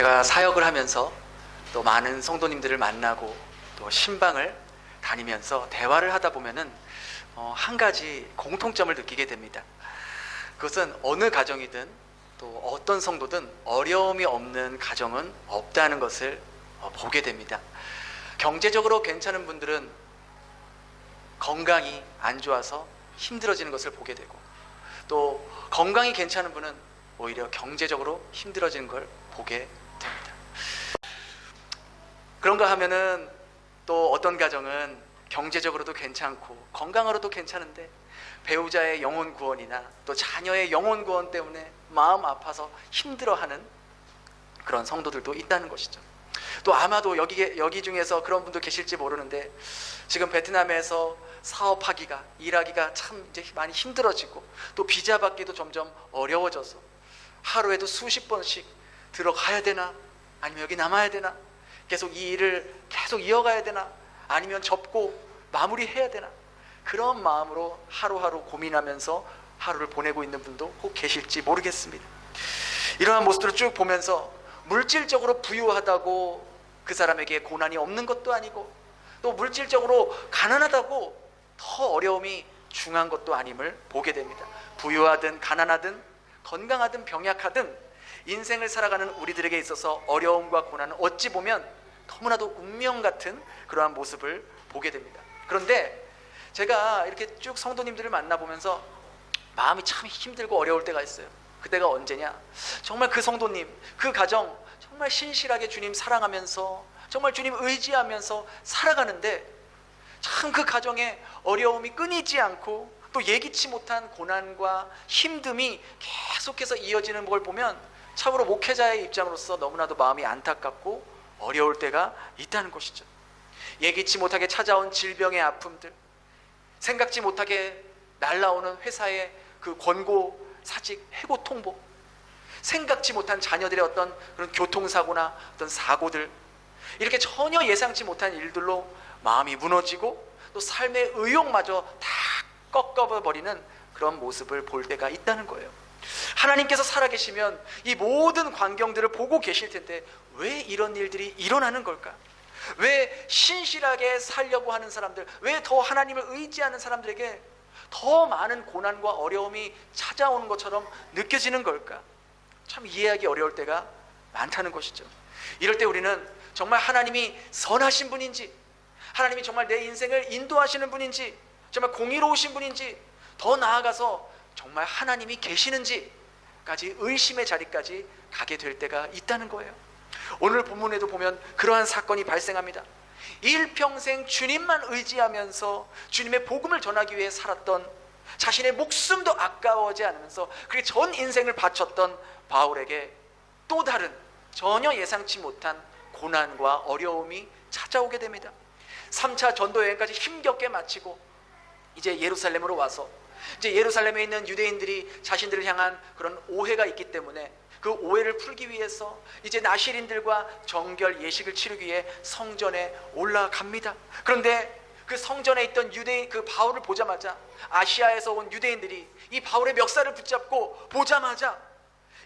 제가 사역을 하면서 또 많은 성도님들을 만나고 또 신방을 다니면서 대화를 하다 보면은 한 가지 공통점을 느끼게 됩니다. 그것은 어느 가정이든 또 어떤 성도든 어려움이 없는 가정은 없다는 것을 보게 됩니다. 경제적으로 괜찮은 분들은 건강이 안 좋아서 힘들어지는 것을 보게 되고, 또 건강이 괜찮은 분은 오히려 경제적으로 힘들어지는 걸 보게 됩니다. 그런가 하면은 또 어떤 가정은 경제적으로도 괜찮고 건강으로도 괜찮은데 배우자의 영혼 구원이나 또 자녀의 영혼 구원 때문에 마음 아파서 힘들어하는 그런 성도들도 있다는 것이죠. 또 아마도 여기 중에서 그런 분도 계실지 모르는데, 지금 베트남에서 사업하기가, 일하기가 참 이제 많이 힘들어지고, 또 비자 받기도 점점 어려워져서 하루에도 수십 번씩 들어가야 되나, 아니면 여기 남아야 되나, 계속 이 일을 계속 이어가야 되나, 아니면 접고 마무리해야 되나, 그런 마음으로 하루하루 고민하면서 하루를 보내고 있는 분도 혹 계실지 모르겠습니다. 이러한 모습들을 쭉 보면서 물질적으로 부유하다고 그 사람에게 고난이 없는 것도 아니고, 또 물질적으로 가난하다고 더 어려움이 중한 것도 아님을 보게 됩니다. 부유하든 가난하든 건강하든 병약하든 인생을 살아가는 우리들에게 있어서 어려움과 고난은 어찌 보면 너무나도 운명 같은 그러한 모습을 보게 됩니다. 그런데 제가 이렇게 쭉 성도님들을 만나보면서 마음이 참 힘들고 어려울 때가 있어요. 그때가 언제냐? 정말 그 성도님, 그 가정 정말 신실하게 주님 사랑하면서 정말 주님 의지하면서 살아가는데 참 그 가정에 어려움이 끊이지 않고 또 예기치 못한 고난과 힘듦이 계속해서 이어지는 걸 보면 참으로 목회자의 입장으로서 너무나도 마음이 안타깝고 어려울 때가 있다는 것이죠. 예기치 못하게 찾아온 질병의 아픔들, 생각지 못하게 날라오는 회사의 그 권고 사직, 해고 통보, 생각지 못한 자녀들의 어떤 그런 교통사고나 어떤 사고들, 이렇게 전혀 예상치 못한 일들로 마음이 무너지고 또 삶의 의욕마저 다 꺾어버리는 그런 모습을 볼 때가 있다는 거예요. 하나님께서 살아계시면 이 모든 광경들을 보고 계실 텐데 왜 이런 일들이 일어나는 걸까? 왜 신실하게 살려고 하는 사람들, 왜 더 하나님을 의지하는 사람들에게 더 많은 고난과 어려움이 찾아오는 것처럼 느껴지는 걸까? 참 이해하기 어려울 때가 많다는 것이죠. 이럴 때 우리는 정말 하나님이 선하신 분인지, 하나님이 정말 내 인생을 인도하시는 분인지, 정말 공의로우신 분인지, 더 나아가서 정말 하나님이 계시는지까지 의심의 자리까지 가게 될 때가 있다는 거예요. 오늘 본문에도 보면 그러한 사건이 발생합니다. 일평생 주님만 의지하면서 주님의 복음을 전하기 위해 살았던, 자신의 목숨도 아까워하지 않으면서 그렇게 전 인생을 바쳤던 바울에게 또 다른 전혀 예상치 못한 고난과 어려움이 찾아오게 됩니다. 3차 전도 여행까지 힘겹게 마치고 이제 예루살렘으로 와서, 이제 예루살렘에 있는 유대인들이 자신들을 향한 그런 오해가 있기 때문에 그 오해를 풀기 위해서 이제 나실인들과 정결 예식을 치르기 위해 성전에 올라갑니다. 그런데 그 성전에 있던 유대인, 그 바울을 보자마자 아시아에서 온 유대인들이 이 바울의 멱살을 붙잡고 보자마자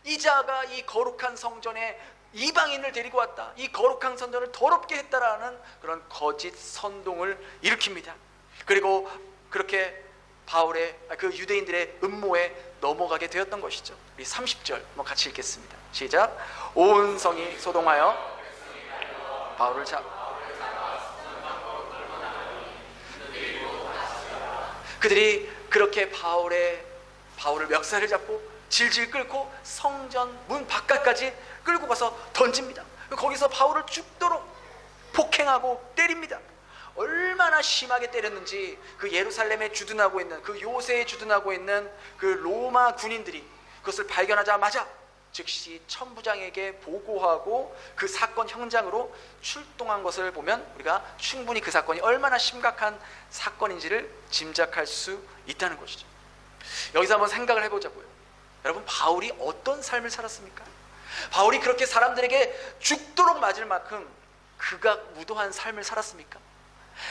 이 자가 이 거룩한 성전에 이방인을 데리고 왔다, 이 거룩한 성전을 더럽게 했다라는 그런 거짓 선동을 일으킵니다. 그리고 그렇게 바울의 그 유대인들의 음모에 넘어가게 되었던 것이죠. 우리 30절 한번 같이 읽겠습니다. 시작. 온 성이 소동하여 바울을 그들이 그렇게 바울을 멱살을 잡고 질질 끌고 성전 문 바깥까지 끌고 가서 던집니다. 거기서 바울을 죽도록 폭행하고 때립니다. 얼마나 심하게 때렸는지 그 예루살렘에 주둔하고 있는, 그 요새에 주둔하고 있는 그 로마 군인들이 그것을 발견하자마자 즉시 천부장에게 보고하고 그 사건 현장으로 출동한 것을 보면 우리가 충분히 그 사건이 얼마나 심각한 사건인지를 짐작할 수 있다는 것이죠. 여기서 한번 생각을 해보자고요. 여러분, 바울이 어떤 삶을 살았습니까? 바울이 그렇게 사람들에게 죽도록 맞을 만큼 극악무도한 삶을 살았습니까?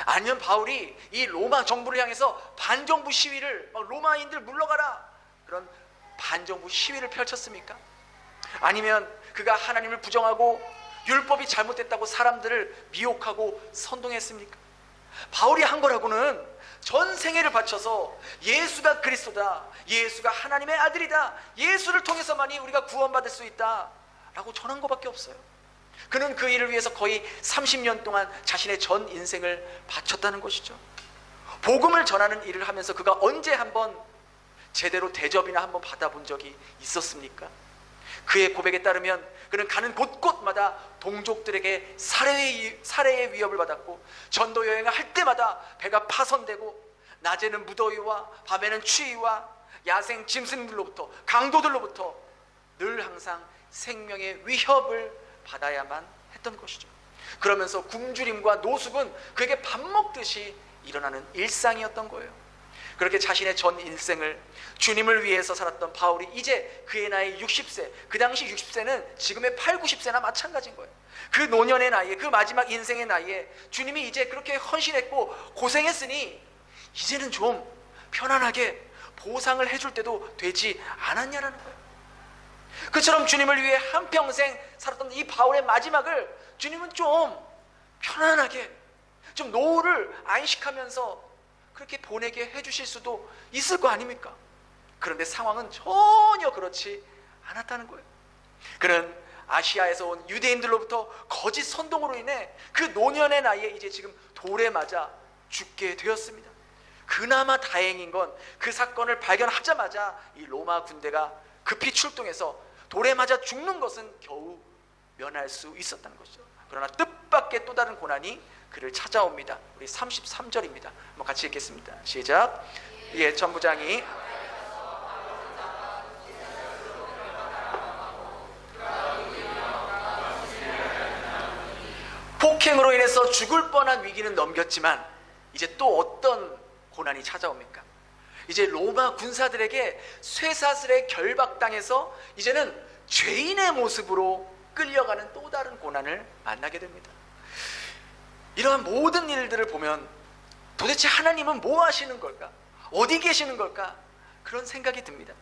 아니면 바울이 이 로마 정부를 향해서 반정부 시위를, 로마인들 물러가라, 그런 반정부 시위를 펼쳤습니까? 아니면 그가 하나님을 부정하고 율법이 잘못됐다고 사람들을 미혹하고 선동했습니까? 바울이 한 거라고는 전 생애를 바쳐서 예수가 그리스도다, 예수가 하나님의 아들이다, 예수를 통해서만이 우리가 구원받을 수 있다 라고 전한 것밖에 없어요. 그는 그 일을 위해서 거의 30년 동안 자신의 전 인생을 바쳤다는 것이죠. 복음을 전하는 일을 하면서 그가 언제 한번 제대로 대접이나 한번 받아본 적이 있었습니까? 그의 고백에 따르면 그는 가는 곳곳마다 동족들에게 살해의 위협을 받았고, 전도 여행을 할 때마다 배가 파손되고, 낮에는 무더위와 밤에는 추위와 야생 짐승들로부터, 강도들로부터 늘 항상 생명의 위협을 받아야만 했던 것이죠. 그러면서 굶주림과 노숙은 그에게 밥 먹듯이 일어나는 일상이었던 거예요. 그렇게 자신의 전 인생을 주님을 위해서 살았던 바울이 이제 그의 나이 60세, 그 당시 60세는 지금의 8, 90세나 마찬가지인 거예요. 그 노년의 나이에, 그 마지막 인생의 나이에 주님이 이제 그렇게 헌신했고 고생했으니 이제는 좀 편안하게 보상을 해줄 때도 되지 않았냐라는 거예요. 그처럼 주님을 위해 한평생 살았던 이 바울의 마지막을 주님은 좀 편안하게, 좀 노후를 안식하면서 그렇게 보내게 해주실 수도 있을 거 아닙니까? 그런데 상황은 전혀 그렇지 않았다는 거예요. 그는 아시아에서 온 유대인들로부터 거짓 선동으로 인해 그 노년의 나이에 이제 지금 돌에 맞아 죽게 되었습니다. 그나마 다행인 건 그 사건을 발견하자마자 이 로마 군대가 급히 출동해서 돌에 맞아 죽는 것은 겨우 면할 수 있었다는 것이죠. 그러나 뜻밖의 또 다른 고난이 그를 찾아옵니다. 우리 33절입니다. 한번 같이 읽겠습니다. 시작. 예, 천부장이 폭행으로 인해서 죽을 뻔한 위기는 넘겼지만 이제 또 어떤 고난이 찾아옵니까? 이제 로마 군사들에게 쇠사슬에 결박당해서 이제는 죄인의 모습으로 끌려가는 또 다른 고난을 만나게 됩니다. 이러한 모든 일들을 보면 도대체 하나님은 뭐 하시는 걸까? 어디 계시는 걸까? 그런 생각이 듭니다.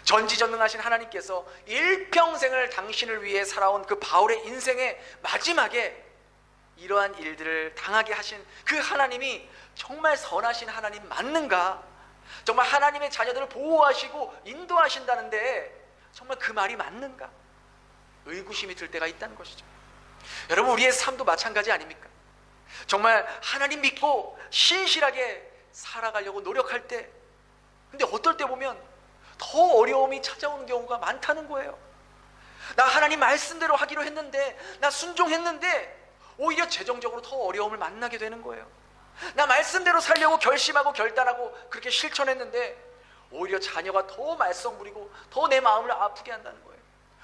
전지전능하신 하나님께서 일평생을 당신을 위해 살아온 그 바울의 인생의 마지막에 이러한 일들을 당하게 하신 그 하나님이 정말 선하신 하나님 맞는가? 정말 하나님의 자녀들을 보호하시고 인도하신다는데 정말 그 말이 맞는가? 의구심이 들 때가 있다는 것이죠. 여러분, 우리의 삶도 마찬가지 아닙니까? 정말 하나님 믿고 신실하게 살아가려고 노력할 때, 근데 어떨 때 보면 더 어려움이 찾아오는 경우가 많다는 거예요. 나 하나님 말씀대로 하기로 했는데, 나 순종했는데 오히려 재정적으로 더 어려움을 만나게 되는 거예요. 나 말씀대로 살려고 결심하고 결단하고 그렇게 실천했는데 오히려 자녀가 더 말썽 부리고 더 내 마음을 아프게 한다는 거예요.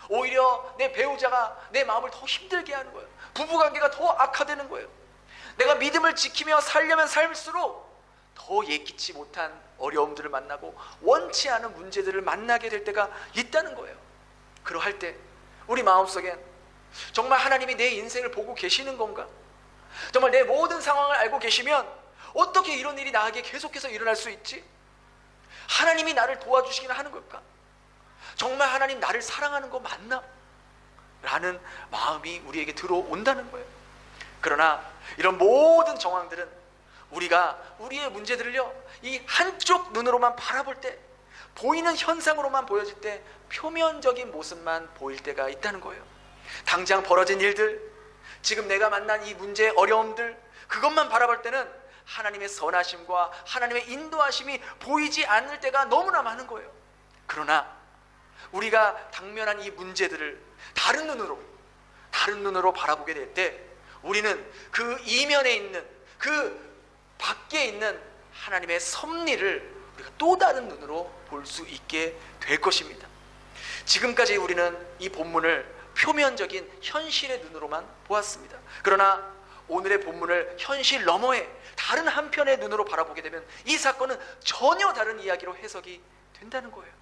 오히려 내 배우자가 내 마음을 더 힘들게 하는 거예요. 부부관계가 더 악화되는 거예요. 내가 믿음을 지키며 살려면 살수록 더 예기치 못한 어려움들을 만나고 원치 않은 문제들을 만나게 될 때가 있다는 거예요. 그러할 때 우리 마음속엔 정말 하나님이 내 인생을 보고 계시는 건가? 정말 내 모든 상황을 알고 계시면 어떻게 이런 일이 나에게 계속해서 일어날 수 있지? 하나님이 나를 도와주시기는 하는 걸까? 정말 하나님 나를 사랑하는 거 맞나? 라는 마음이 우리에게 들어온다는 거예요. 그러나 이런 모든 정황들은 우리가 우리의 문제들을요, 이 한쪽 눈으로만 바라볼 때, 보이는 현상으로만 보여질 때 표면적인 모습만 보일 때가 있다는 거예요. 당장 벌어진 일들, 지금 내가 만난 이 문제의 어려움들, 그것만 바라볼 때는 하나님의 선하심과 하나님의 인도하심이 보이지 않을 때가 너무나 많은 거예요. 그러나 우리가 당면한 이 문제들을 다른 눈으로 바라보게 될 때 우리는 그 이면에 있는, 그 밖에 있는 하나님의 섭리를 우리가 또 다른 눈으로 볼 수 있게 될 것입니다. 지금까지 우리는 이 본문을 표면적인 현실의 눈으로만 보았습니다. 그러나 오늘의 본문을 현실 너머에 다른 한편의 눈으로 바라보게 되면 이 사건은 전혀 다른 이야기로 해석이 된다는 거예요.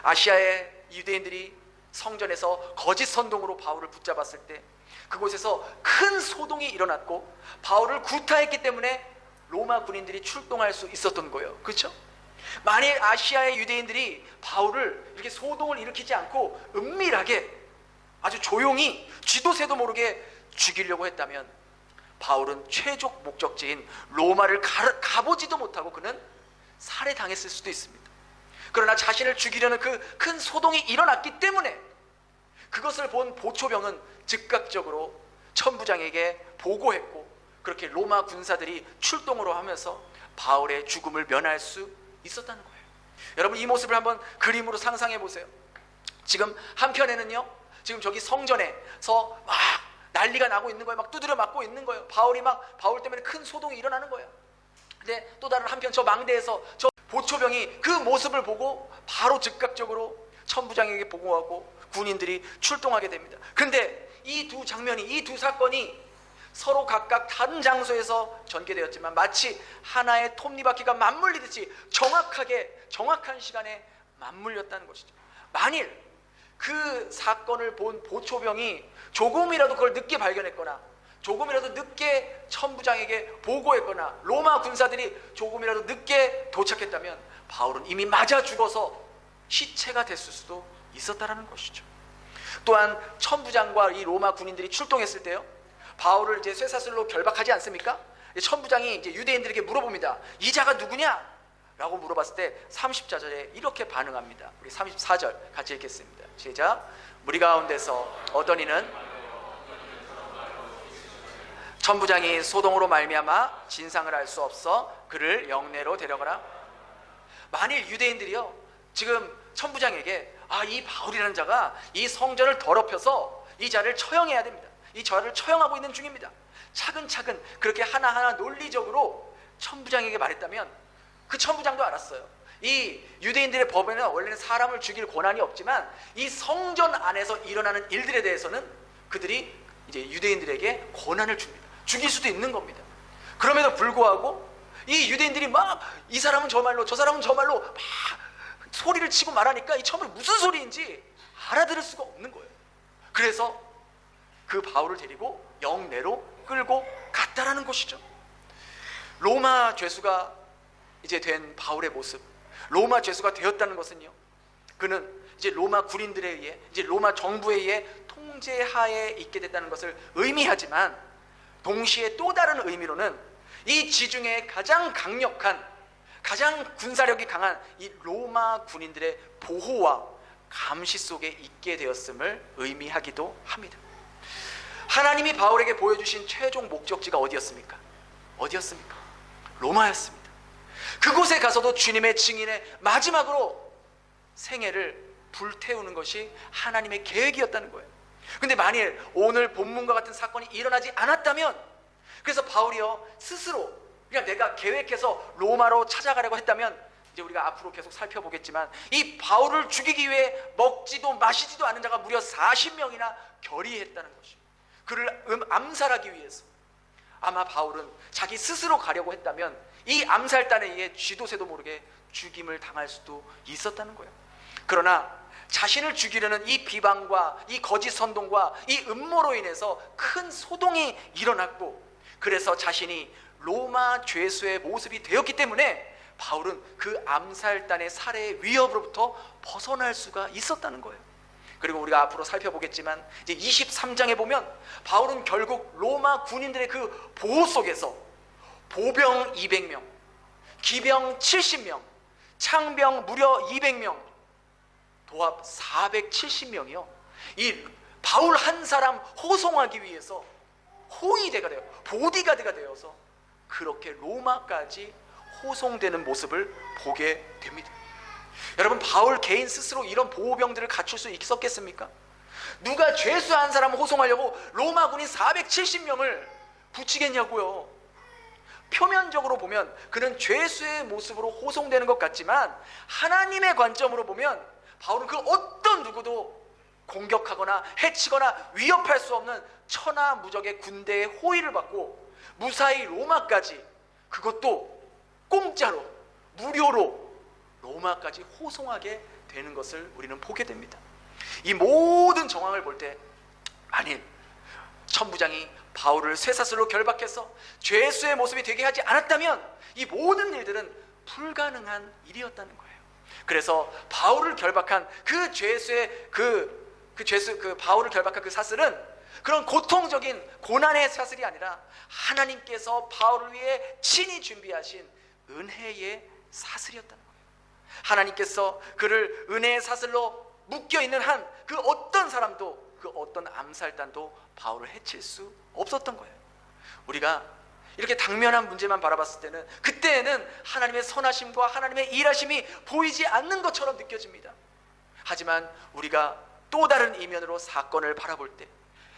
아시아의 유대인들이 성전에서 거짓 선동으로 바울을 붙잡았을 때 그곳에서 큰 소동이 일어났고 바울을 구타했기 때문에 로마 군인들이 출동할 수 있었던 거예요. 그렇죠? 만일 아시아의 유대인들이 바울을 이렇게 소동을 일으키지 않고 은밀하게 아주 조용히 쥐도 새도 모르게 죽이려고 했다면 바울은 최종 목적지인 로마를 가보지도 못하고 그는 살해당했을 수도 있습니다. 그러나 자신을 죽이려는 그 큰 소동이 일어났기 때문에 그것을 본 보초병은 즉각적으로 천부장에게 보고했고, 그렇게 로마 군사들이 출동으로 하면서 바울의 죽음을 면할 수 있었다는 거예요. 여러분, 이 모습을 한번 그림으로 상상해 보세요. 지금 한편에는요, 지금 저기 성전에서 막 난리가 나고 있는 거예요. 막 두드려 맞고 있는 거예요. 바울 때문에 큰 소동이 일어나는 거예요. 근데 또 다른 한편 저 망대에서 저 보초병이 그 모습을 보고 바로 즉각적으로 천부장에게 보고하고 군인들이 출동하게 됩니다. 그런데 이 두 장면이, 이 두 사건이 서로 각각 다른 장소에서 전개되었지만 마치 하나의 톱니바퀴가 맞물리듯이 정확한 시간에 맞물렸다는 것이죠. 만일 그 사건을 본 보초병이 조금이라도 그걸 늦게 발견했거나, 조금이라도 늦게 천부장에게 보고했거나, 로마 군사들이 조금이라도 늦게 도착했다면 바울은 이미 맞아 죽어서 시체가 됐을 수도 있었다라는 것이죠. 또한 천부장과 이 로마 군인들이 출동했을 때요, 바울을 이제 쇠사슬로 결박하지 않습니까? 천부장이 이제 유대인들에게 물어봅니다. 이 자가 누구냐? 라고 물어봤을 때 30절에 이렇게 반응합니다. 우리 34절 같이 읽겠습니다. 시작. 무리 가운데서 어떤 이는 천부장이 소동으로 말미암아 진상을 알 수 없어 그를 영내로 데려가라. 만일 유대인들이요, 지금 천부장에게 이 바울이라는 자가 이 성전을 더럽혀서 이 자를 처형해야 됩니다. 이 자를 처형하고 있는 중입니다. 차근차근 그렇게 하나하나 논리적으로 천부장에게 말했다면 그 천부장도 알았어요. 이 유대인들의 법에는 원래는 사람을 죽일 권한이 없지만 이 성전 안에서 일어나는 일들에 대해서는 그들이 이제 유대인들에게 권한을 줍니다. 죽일 수도 있는 겁니다. 그럼에도 불구하고 이 유대인들이 막 이 사람은 저 말로 저 사람은 저 말로 막 소리를 치고 말하니까 이 천부는 무슨 소리인지 알아들을 수가 없는 거예요. 그래서 그 바울을 데리고 영내로 끌고 갔다라는 것이죠. 로마 죄수가 이제 된 바울의 모습, 로마 죄수가 되었다는 것은요, 그는 이제 로마 군인들에 의해, 이제 로마 정부에 의해 통제하에 있게 됐다는 것을 의미하지만, 동시에 또 다른 의미로는 이 지중해의 가장 강력한, 가장 군사력이 강한 이 로마 군인들의 보호와 감시 속에 있게 되었음을 의미하기도 합니다. 하나님이 바울에게 보여주신 최종 목적지가 어디였습니까? 로마였습니다. 그곳에 가서도 주님의 증인의 마지막으로 생애를 불태우는 것이 하나님의 계획이었다는 거예요. 근데 만일 오늘 본문과 같은 사건이 일어나지 않았다면, 그래서 바울이요 스스로 그냥 내가 계획해서 로마로 찾아가려고 했다면, 이제 우리가 앞으로 계속 살펴보겠지만 이 바울을 죽이기 위해 먹지도 마시지도 않은 자가 무려 40명이나 결의했다는 것이에요. 그를 암살하기 위해서. 아마 바울은 자기 스스로 가려고 했다면 이 암살단에 의해 쥐도 새도 모르게 죽임을 당할 수도 있었다는 거예요. 그러나 자신을 죽이려는 이 비방과 이 거짓 선동과 이 음모로 인해서 큰 소동이 일어났고, 그래서 자신이 로마 죄수의 모습이 되었기 때문에 바울은 그 암살단의 살해의 위협으로부터 벗어날 수가 있었다는 거예요. 그리고 우리가 앞으로 살펴보겠지만 이제 23장에 보면 바울은 결국 로마 군인들의 그 보호 속에서 보병 200명, 기병 70명, 창병 무려 200명, 도합 470명이요. 이 바울 한 사람 호송하기 위해서 호위대가 되어, 보디가드가 되어서 그렇게 로마까지 호송되는 모습을 보게 됩니다. 여러분, 바울 개인 스스로 이런 보호병들을 갖출 수 있었겠습니까? 누가 죄수 한 사람 호송하려고 로마 군인 470명을 붙이겠냐고요. 표면적으로 보면 그는 죄수의 모습으로 호송되는 것 같지만, 하나님의 관점으로 보면 바울은 그 어떤 누구도 공격하거나 해치거나 위협할 수 없는 천하무적의 군대의 호위를 받고 무사히 로마까지, 그것도 공짜로 무료로 로마까지 호송하게 되는 것을 우리는 보게 됩니다. 이 모든 정황을 볼 때 만일 천부장이 바울을 쇠사슬로 결박해서 죄수의 모습이 되게 하지 않았다면 이 모든 일들은 불가능한 일이었다는 거예요. 그래서 바울을 결박한 그 죄수의 그 그 바울을 결박한 그 사슬은 그런 고통적인 고난의 사슬이 아니라 하나님께서 바울을 위해 친히 준비하신 은혜의 사슬이었다는 거예요. 하나님께서 그를 은혜의 사슬로 묶여있는 한 그 어떤 사람도, 그 어떤 암살단도 바울을 해칠 수 없었던 거예요. 우리가 이렇게 당면한 문제만 바라봤을 때는, 그때에는 하나님의 선하심과 하나님의 일하심이 보이지 않는 것처럼 느껴집니다. 하지만 우리가 또 다른 이면으로 사건을 바라볼 때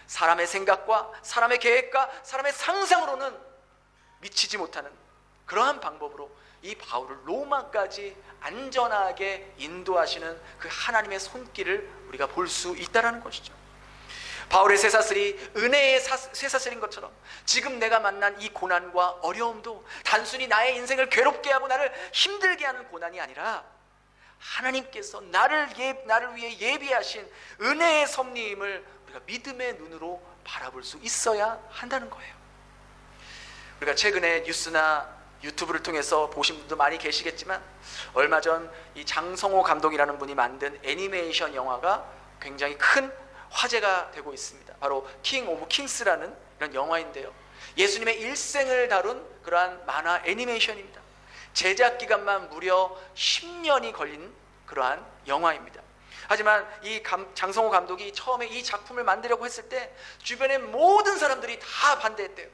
사람의 생각과 사람의 계획과 사람의 상상으로는 미치지 못하는 그러한 방법으로 이 바울을 로마까지 안전하게 인도하시는 그 하나님의 손길을 우리가 볼 수 있다는 것이죠. 바울의 쇠사슬이 은혜의 쇠사슬인 것처럼 지금 내가 만난 이 고난과 어려움도 단순히 나의 인생을 괴롭게 하고 나를 힘들게 하는 고난이 아니라 하나님께서 나를 위해 예비하신 은혜의 섭리임을 우리가 믿음의 눈으로 바라볼 수 있어야 한다는 거예요. 우리가 최근에 뉴스나 유튜브를 통해서 보신 분도 많이 계시겠지만, 얼마 전 이 장성호 감독이라는 분이 만든 애니메이션 영화가 굉장히 큰 화제가 되고 있습니다. 바로 킹 오브 킹스라는 이런 영화인데요, 예수님의 일생을 다룬 그러한 만화 애니메이션입니다. 제작 기간만 무려 10년이 걸린 그러한 영화입니다. 하지만 이 장성호 감독이 처음에 이 작품을 만들려고 했을 때 주변의 모든 사람들이 다 반대했대요.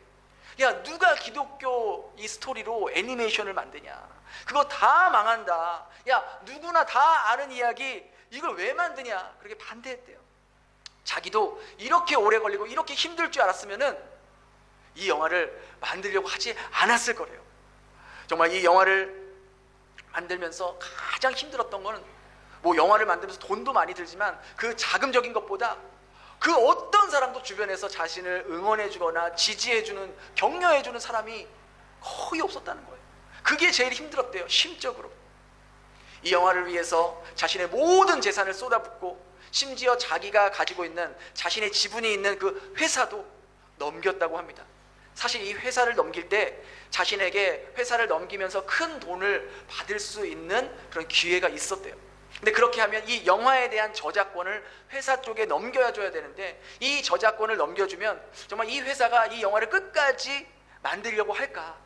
야, 누가 기독교 이 스토리로 애니메이션을 만드냐, 그거 다 망한다, 야, 누구나 다 아는 이야기 이걸 왜 만드냐, 그렇게 반대했대요. 자기도 이렇게 오래 걸리고 이렇게 힘들 줄 알았으면은 이 영화를 만들려고 하지 않았을 거래요. 정말 이 영화를 만들면서 가장 힘들었던 거는, 뭐 영화를 만들면서 돈도 많이 들지만 그 자금적인 것보다 그 어떤 사람도 주변에서 자신을 응원해주거나 지지해주는, 격려해주는 사람이 거의 없었다는 거예요. 그게 제일 힘들었대요, 심적으로. 이 영화를 위해서 자신의 모든 재산을 쏟아붓고 심지어 자기가 가지고 있는 자신의 지분이 있는 그 회사도 넘겼다고 합니다. 사실 이 회사를 넘길 때 자신에게 회사를 넘기면서 큰 돈을 받을 수 있는 그런 기회가 있었대요. 근데 그렇게 하면 이 영화에 대한 저작권을 회사 쪽에 넘겨줘야 되는데, 이 저작권을 넘겨주면 정말 이 회사가 이 영화를 끝까지 만들려고 할까,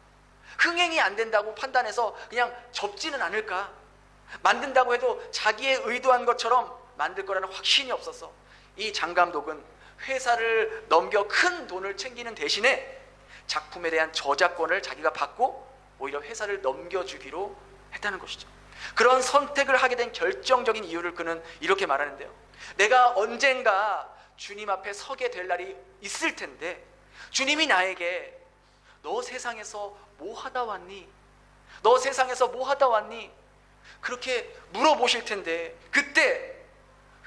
흥행이 안 된다고 판단해서 그냥 접지는 않을까, 만든다고 해도 자기의 의도한 것처럼 만들 거라는 확신이 없어서 이 장 감독은 회사를 넘겨 큰 돈을 챙기는 대신에 작품에 대한 저작권을 자기가 받고 오히려 회사를 넘겨주기로 했다는 것이죠. 그런 선택을 하게 된 결정적인 이유를 그는 이렇게 말하는데요, 내가 언젠가 주님 앞에 서게 될 날이 있을 텐데 주님이 나에게 너 세상에서 뭐 하다 왔니? 너 세상에서 뭐 하다 왔니? 그렇게 물어보실 텐데, 그때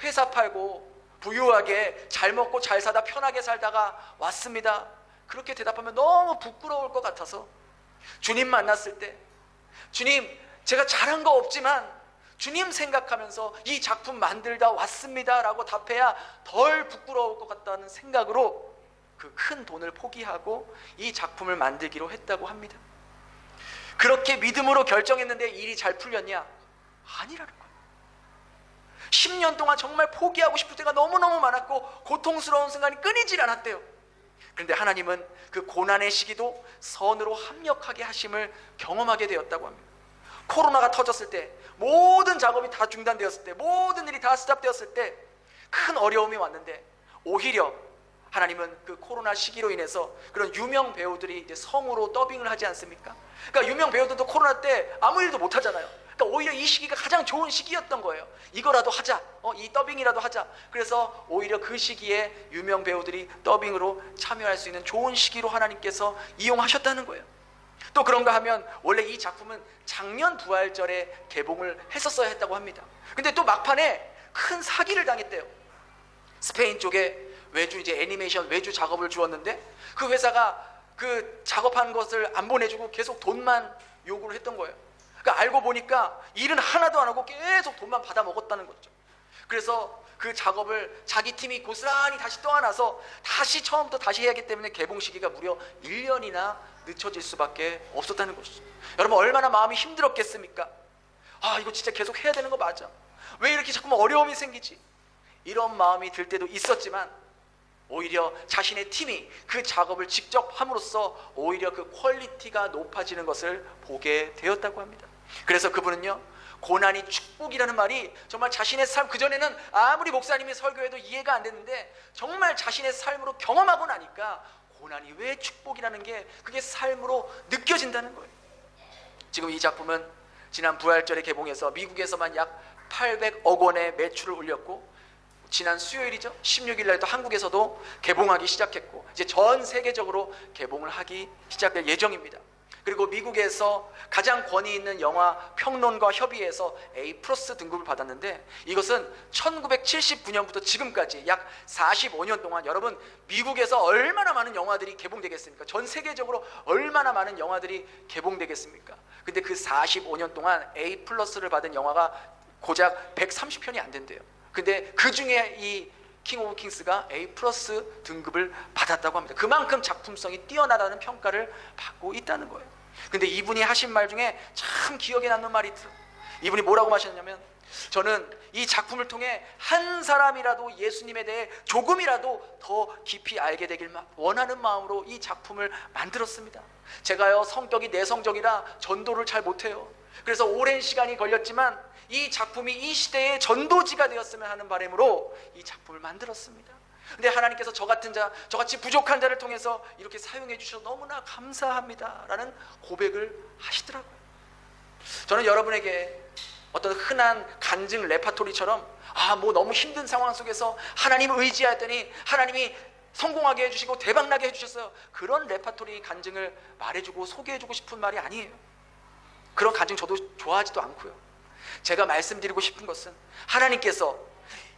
회사 팔고 부유하게 잘 먹고 잘 사다 편하게 살다가 왔습니다, 그렇게 대답하면 너무 부끄러울 것 같아서 주님 만났을 때, 주님 제가 잘한 거 없지만 주님 생각하면서 이 작품 만들다 왔습니다 라고 답해야 덜 부끄러울 것 같다는 생각으로 그 큰 돈을 포기하고 이 작품을 만들기로 했다고 합니다. 그렇게 믿음으로 결정했는데 일이 잘 풀렸냐? 아니라는 거예요. 10년 동안 정말 포기하고 싶을 때가 너무너무 많았고 고통스러운 순간이 끊이질 않았대요. 그런데 하나님은 그 고난의 시기도 선으로 합력하게 하심을 경험하게 되었다고 합니다. 코로나가 터졌을 때, 모든 작업이 다 중단되었을 때, 모든 일이 다 스탑되었을 때 큰 어려움이 왔는데, 오히려 하나님은 그 코로나 시기로 인해서 그런 유명 배우들이 이제 성우로 더빙을 하지 않습니까? 그러니까 유명 배우들도 코로나 때 아무 일도 못 하잖아요. 그러니까 오히려 이 시기가 가장 좋은 시기였던 거예요. 이거라도 하자, 이 더빙이라도 하자. 그래서 오히려 그 시기에 유명 배우들이 더빙으로 참여할 수 있는 좋은 시기로 하나님께서 이용하셨다는 거예요. 또 그런가 하면 원래 이 작품은 작년 부활절에 개봉을 했었어야 했다고 합니다. 근데 또 막판에 큰 사기를 당했대요. 스페인 쪽에 외주 이제 애니메이션 외주 작업을 주었는데 그 회사가 그 작업한 것을 안 보내주고 계속 돈만 요구를 했던 거예요. 그러니까 알고 보니까 일은 하나도 안 하고 계속 돈만 받아 먹었다는 거죠. 그래서 그 작업을 자기 팀이 고스란히 다시 떠안아서 다시 처음부터 다시 해야 하기 때문에 개봉 시기가 무려 1년이나 늦춰질 수밖에 없었다는 것이죠. 여러분 얼마나 마음이 힘들었겠습니까? 아, 이거 진짜 계속 해야 되는 거 맞아? 왜 이렇게 자꾸만 어려움이 생기지? 이런 마음이 들 때도 있었지만 오히려 자신의 팀이 그 작업을 직접 함으로써 오히려 그 퀄리티가 높아지는 것을 보게 되었다고 합니다. 그래서 그분은요, 고난이 축복이라는 말이 정말 자신의 삶, 그전에는 아무리 목사님이 설교해도 이해가 안 됐는데 정말 자신의 삶으로 경험하고 나니까 고난이 왜 축복이라는 게 그게 삶으로 느껴진다는 거예요. 지금 이 작품은 지난 부활절에 개봉해서 미국에서만 약 800억 원의 매출을 올렸고, 지난 수요일이죠, 16일 날 또 한국에서도 개봉하기 시작했고 이제 전 세계적으로 개봉을 하기 시작될 예정입니다. 그리고 미국에서 가장 권위 있는 영화 평론가 협의회에서 A+ 등급을 받았는데, 이것은 1979년부터 지금까지 약 45년 동안, 여러분 미국에서 얼마나 많은 영화들이 개봉되겠습니까? 전 세계적으로 얼마나 많은 영화들이 개봉되겠습니까? 근데 그 45년 동안 A+를 받은 영화가 고작 130편이 안 된대요. 근데 그 중에 이 킹 오브 킹스가 A+ 등급을 받았다고 합니다. 그만큼 작품성이 뛰어나다는 평가를 받고 있다는 거예요. 근데 이분이 하신 말 중에 참 기억에 남는 말이 있어요. 이분이 뭐라고 하셨냐면, 저는 이 작품을 통해 한 사람이라도 예수님에 대해 조금이라도 더 깊이 알게 되길 원하는 마음으로 이 작품을 만들었습니다. 제가요, 성격이 내성적이라 전도를 잘 못해요. 그래서 오랜 시간이 걸렸지만 이 작품이 이 시대의 전도지가 되었으면 하는 바람으로 이 작품을 만들었습니다. 근데 하나님께서 저같이 부족한 자를 통해서 이렇게 사용해 주셔서 너무나 감사합니다 라는 고백을 하시더라고요. 저는 여러분에게 어떤 흔한 간증 레파토리처럼 뭐 너무 힘든 상황 속에서 하나님을 의지하더니 하나님이 성공하게 해주시고 대박나게 해주셨어요, 그런 레파토리 간증을 말해주고 소개해주고 싶은 말이 아니에요. 그런 간증 저도 좋아하지도 않고요. 제가 말씀드리고 싶은 것은 하나님께서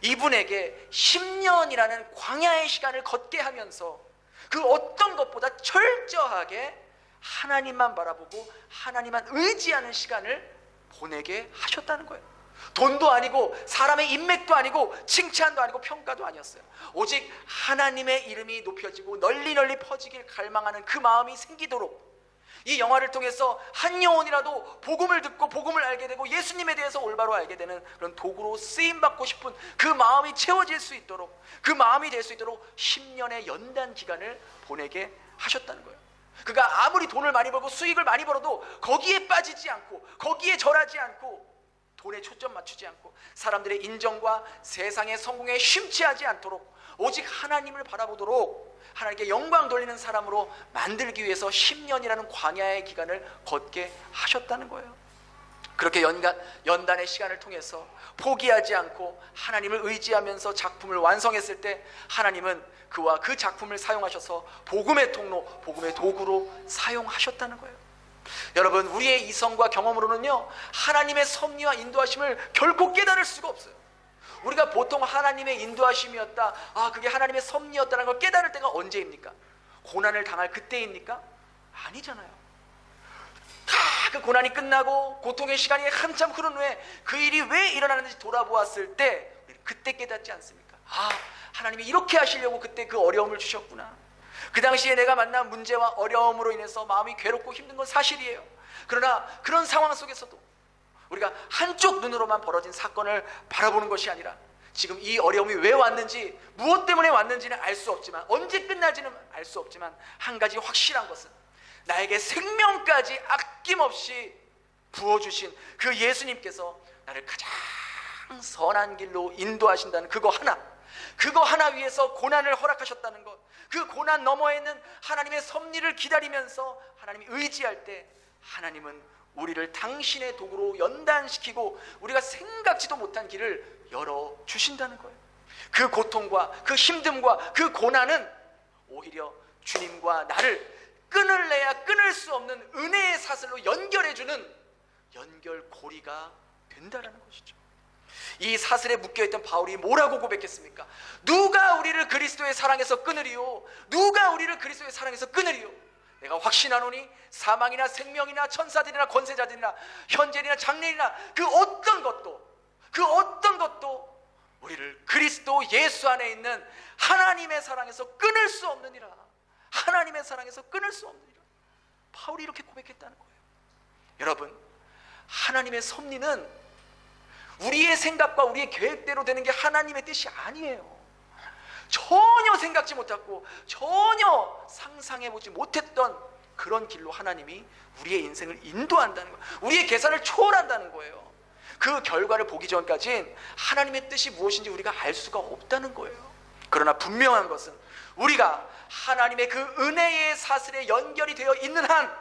이분에게 10년이라는 광야의 시간을 걷게 하면서 그 어떤 것보다 철저하게 하나님만 바라보고 하나님만 의지하는 시간을 보내게 하셨다는 거예요. 돈도 아니고 사람의 인맥도 아니고 칭찬도 아니고 평가도 아니었어요. 오직 하나님의 이름이 높여지고 널리 퍼지길 갈망하는 그 마음이 생기도록 이 영화를 통해서 한 영혼이라도 복음을 듣고 복음을 알게 되고 예수님에 대해서 올바로 알게 되는 그런 도구로 쓰임받고 싶은 그 마음이 채워질 수 있도록, 그 마음이 될 수 있도록 10년의 연단 기간을 보내게 하셨다는 거예요. 그가 아무리 돈을 많이 벌고 수익을 많이 벌어도 거기에 빠지지 않고 거기에 절하지 않고 돈에 초점 맞추지 않고 사람들의 인정과 세상의 성공에 심취하지 않도록 오직 하나님을 바라보도록 하나님께 영광 돌리는 사람으로 만들기 위해서 10년이라는 광야의 기간을 걷게 하셨다는 거예요. 그렇게 연단의 시간을 통해서 포기하지 않고 하나님을 의지하면서 작품을 완성했을 때 하나님은 그와 그 작품을 사용하셔서 복음의 통로, 복음의 도구로 사용하셨다는 거예요. 여러분, 우리의 이성과 경험으로는요, 하나님의 섭리와 인도하심을 결코 깨달을 수가 없어요. 우리가 보통 하나님의 인도하심이었다, 그게 하나님의 섭리였다는 걸 깨달을 때가 언제입니까? 고난을 당할 그때입니까? 아니잖아요. 다 그 고난이 끝나고 고통의 시간이 한참 흐른 후에 그 일이 왜 일어나는지 돌아보았을 때 그때 깨닫지 않습니까? 하나님이 이렇게 하시려고 그때 그 어려움을 주셨구나. 그 당시에 내가 만난 문제와 어려움으로 인해서 마음이 괴롭고 힘든 건 사실이에요. 그러나 그런 상황 속에서도 우리가 한쪽 눈으로만 벌어진 사건을 바라보는 것이 아니라 지금 이 어려움이 왜 왔는지, 무엇 때문에 왔는지는 알 수 없지만, 언제 끝날지는 알 수 없지만, 한 가지 확실한 것은 나에게 생명까지 아낌없이 부어주신 그 예수님께서 나를 가장 선한 길로 인도하신다는 그거 하나 위해서 고난을 허락하셨다는 것, 그 고난 너머에 있는 하나님의 섭리를 기다리면서 하나님이 의지할 때 하나님은 우리를 당신의 도구로 연단시키고 우리가 생각지도 못한 길을 열어주신다는 거예요. 그 고통과 그 힘듦과 그 고난은 오히려 주님과 나를 끊을래야 끊을 수 없는 은혜의 사슬로 연결해주는 연결고리가 된다는 것이죠. 이 사슬에 묶여있던 바울이 뭐라고 고백했습니까? 누가 우리를 그리스도의 사랑에서 끊으리요? 누가 우리를 그리스도의 사랑에서 끊으리요? 내가 확신하노니 사망이나 생명이나 천사들이나 권세자들이나 현재이나 장래이나 그 어떤 것도 우리를 그리스도 예수 안에 있는 하나님의 사랑에서 끊을 수 없느니라. 하나님의 사랑에서 끊을 수 없느니라. 바울이 이렇게 고백했다는 거예요. 여러분, 하나님의 섭리는 우리의 생각과 우리의 계획대로 되는 게 하나님의 뜻이 아니에요. 전혀 생각지 못하고 전혀 상상해보지 못했던 그런 길로 하나님이 우리의 인생을 인도한다는 거예요. 우리의 계산을 초월한다는 거예요. 그 결과를 보기 전까지는 하나님의 뜻이 무엇인지 우리가 알 수가 없다는 거예요. 그러나 분명한 것은 우리가 하나님의 그 은혜의 사슬에 연결이 되어 있는 한,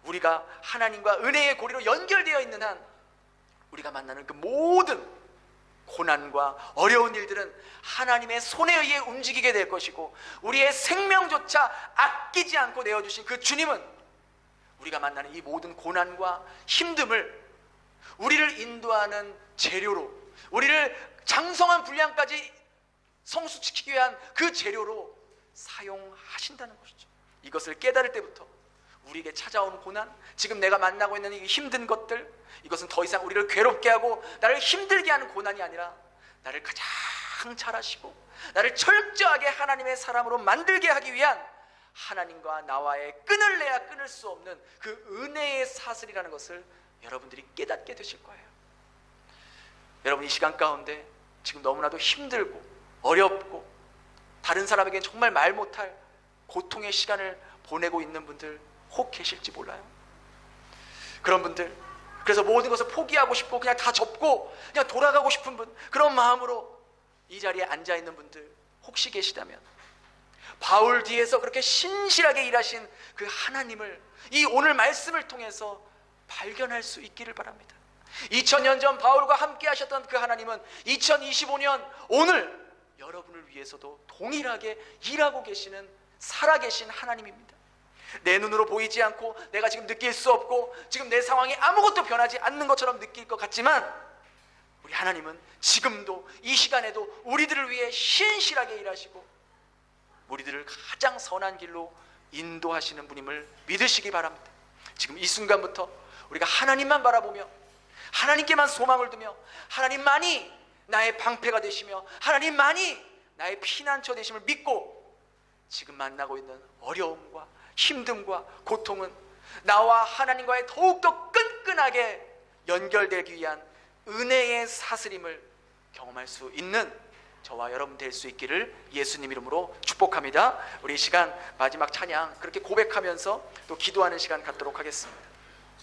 우리가 하나님과 은혜의 고리로 연결되어 있는 한, 우리가 만나는 그 모든 고난과 어려운 일들은 하나님의 손에 의해 움직이게 될 것이고, 우리의 생명조차 아끼지 않고 내어주신 그 주님은 우리가 만나는 이 모든 고난과 힘듦을 우리를 인도하는 재료로, 우리를 장성한 분량까지 성숙시키기 위한 그 재료로 사용하신다는 것이죠. 이것을 깨달을 때부터 우리에게 찾아오는 고난, 지금 내가 만나고 있는 이 힘든 것들, 이것은 더 이상 우리를 괴롭게 하고 나를 힘들게 하는 고난이 아니라 나를 가장 잘 아시고 나를 철저하게 하나님의 사람으로 만들게 하기 위한 하나님과 나와의 끈을 내야 끊을 수 없는 그 은혜의 사슬이라는 것을 여러분들이 깨닫게 되실 거예요. 여러분, 이 시간 가운데 지금 너무나도 힘들고 어렵고 다른 사람에게는 정말 말 못할 고통의 시간을 보내고 있는 분들 혹 계실지 몰라요. 그런 분들, 그래서 모든 것을 포기하고 싶고 그냥 다 접고 그냥 돌아가고 싶은 분, 그런 마음으로 이 자리에 앉아 있는 분들 혹시 계시다면, 바울 뒤에서 그렇게 신실하게 일하신 그 하나님을 이 오늘 말씀을 통해서 발견할 수 있기를 바랍니다. 2000년 전 바울과 함께 하셨던 그 하나님은 2025년 오늘 여러분을 위해서도 동일하게 일하고 계시는, 살아계신 하나님입니다. 내 눈으로 보이지 않고 내가 지금 느낄 수 없고 지금 내 상황이 아무것도 변하지 않는 것처럼 느낄 것 같지만, 우리 하나님은 지금도 이 시간에도 우리들을 위해 신실하게 일하시고 우리들을 가장 선한 길로 인도하시는 분임을 믿으시기 바랍니다. 지금 이 순간부터 우리가 하나님만 바라보며 하나님께만 소망을 두며 하나님만이 나의 방패가 되시며 하나님만이 나의 피난처 되심을 믿고, 지금 만나고 있는 어려움과 힘듦과 고통은 나와 하나님과의 더욱더 끈끈하게 연결되기 위한 은혜의 사슬임을 경험할 수 있는 저와 여러분 될 수 있기를 예수님 이름으로 축복합니다. 우리 이 시간 마지막 찬양 그렇게 고백하면서 또 기도하는 시간 갖도록 하겠습니다.